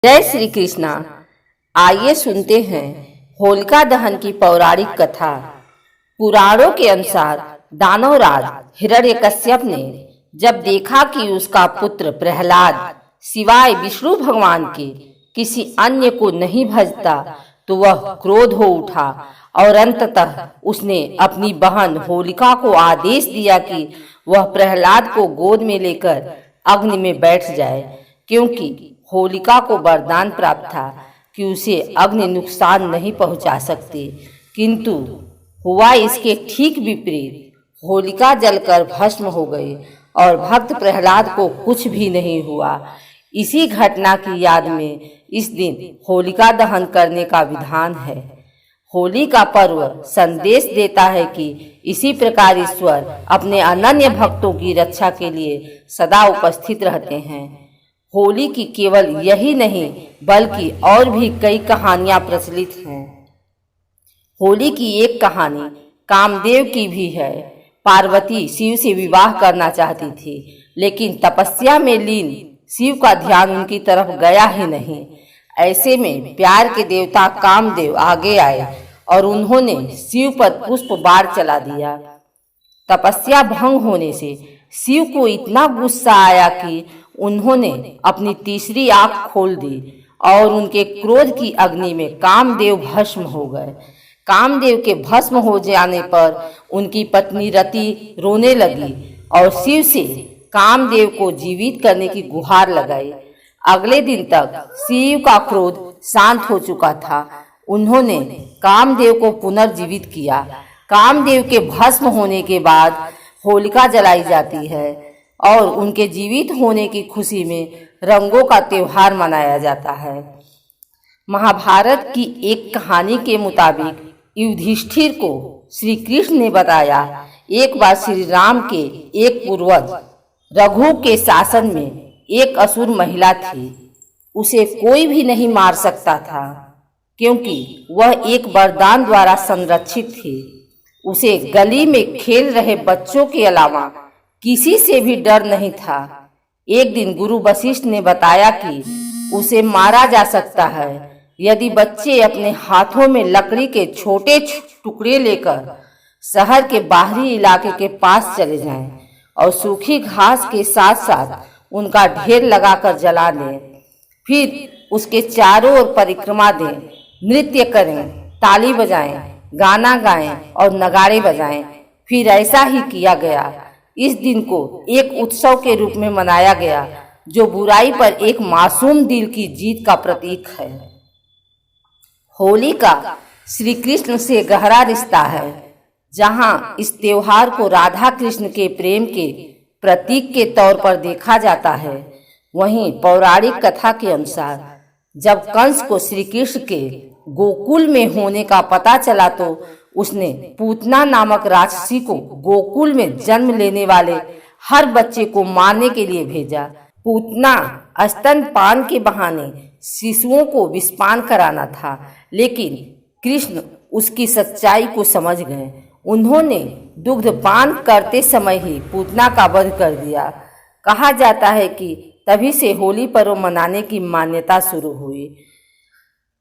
जय श्री कृष्णा। आइए सुनते हैं होलिका दहन की पौराणिक कथा। पुराणों के अनुसार दानवराज हिरण्यकश्यप ने जब देखा कि उसका पुत्र प्रहलाद सिवाय विष्णु भगवान के किसी अन्य को नहीं भजता तो वह क्रोध हो उठा और अंततः उसने अपनी बहन होलिका को आदेश दिया कि वह प्रहलाद को गोद में लेकर अग्नि में बैठ जाए, क्योंकि होलिका को वरदान प्राप्त था कि उसे अग्नि नुकसान नहीं पहुंचा सकती। किंतु हुआ इसके ठीक विपरीत। होलिका जलकर भस्म हो गई और भक्त प्रहलाद को कुछ भी नहीं हुआ। इसी घटना की याद में इस दिन होलिका दहन करने का विधान है। होली का पर्व संदेश देता है कि इसी प्रकार ईश्वर अपने अनन्य भक्तों की रक्षा के लिए सदा उपस्थित रहते हैं। होली की केवल यही नहीं बल्कि और भी कई कहानियां प्रचलित हैं। होली की एक कहानी कामदेव की भी है। पार्वती शिव से विवाह करना चाहती थी, लेकिन तपस्या में लीन शिव का ध्यान उनकी तरफ गया ही नहीं। ऐसे में प्यार के देवता कामदेव आगे आए और उन्होंने शिव पर पुष्प बाण चला दिया। तपस्या भंग होने से शिव को इतना गुस्सा आया कि उन्होंने अपनी तीसरी आंख खोल दी और उनके क्रोध की अग्नि में कामदेव भस्म हो गए। कामदेव के भस्म हो जाने पर उनकी पत्नी रति रोने लगी और शिव से कामदेव को जीवित करने की गुहार लगाई। अगले दिन तक शिव का क्रोध शांत हो चुका था। उन्होंने कामदेव को पुनर्जीवित किया। कामदेव के भस्म होने के बाद होलिका जलाई जाती है और उनके जीवित होने की खुशी में रंगों का त्योहार मनाया जाता है। महाभारत की एक कहानी के मुताबिक युधिष्ठिर को श्री कृष्ण ने बताया, एक बार श्री राम के एक पूर्वज रघु के शासन में एक असुर महिला थी। उसे कोई भी नहीं मार सकता था, क्योंकि वह एक वरदान द्वारा संरक्षित थी। उसे गली में खेल रहे बच्चों के अलावा किसी से भी डर नहीं था। एक दिन गुरु वशिष्ठ ने बताया कि उसे मारा जा सकता है यदि बच्चे अपने हाथों में लकड़ी के छोटे टुकड़े लेकर शहर के बाहरी इलाके के पास चले जाएं और सूखी घास के साथ साथ उनका ढेर लगाकर जला दें। फिर उसके चारों ओर परिक्रमा दें, नृत्य करें, ताली बजाएं, गाना गाएं और नगाड़े बजाएं। फिर ऐसा ही किया गया। इस दिन को एक उत्सव के रूप में मनाया गया, जो बुराई पर एक मासूम दिल की जीत का प्रतीक है। होली का श्री कृष्ण से गहरा रिश्ता है। जहां इस त्योहार को राधा कृष्ण के प्रेम के प्रतीक के तौर पर देखा जाता है, वहीं पौराणिक कथा के अनुसार जब कंस को श्री कृष्ण के गोकुल में होने का पता चला तो उसने पूतना नामक राक्षसी को गोकुल में जन्म लेने वाले हर बच्चे को मारने के लिए भेजा। पूतना स्तनपान के बहाने शिशुओं को विषपान कराना था, लेकिन कृष्ण उसकी सच्चाई को समझ गए। उन्होंने दुग्धपान करते समय ही पूतना का वध कर दिया। कहा जाता है कि तभी से होली पर्व मनाने की मान्यता शुरू हुई।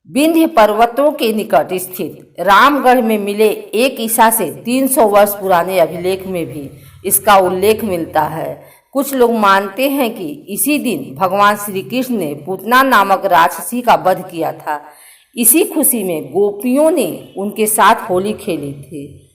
विंध्य पर्वतों के निकट स्थित रामगढ़ में मिले एक ईसा से 300 वर्ष पुराने अभिलेख में भी इसका उल्लेख मिलता है। कुछ लोग मानते हैं कि इसी दिन भगवान श्री कृष्ण ने पूतना नामक राक्षसी का वध किया था। इसी खुशी में गोपियों ने उनके साथ होली खेली थी।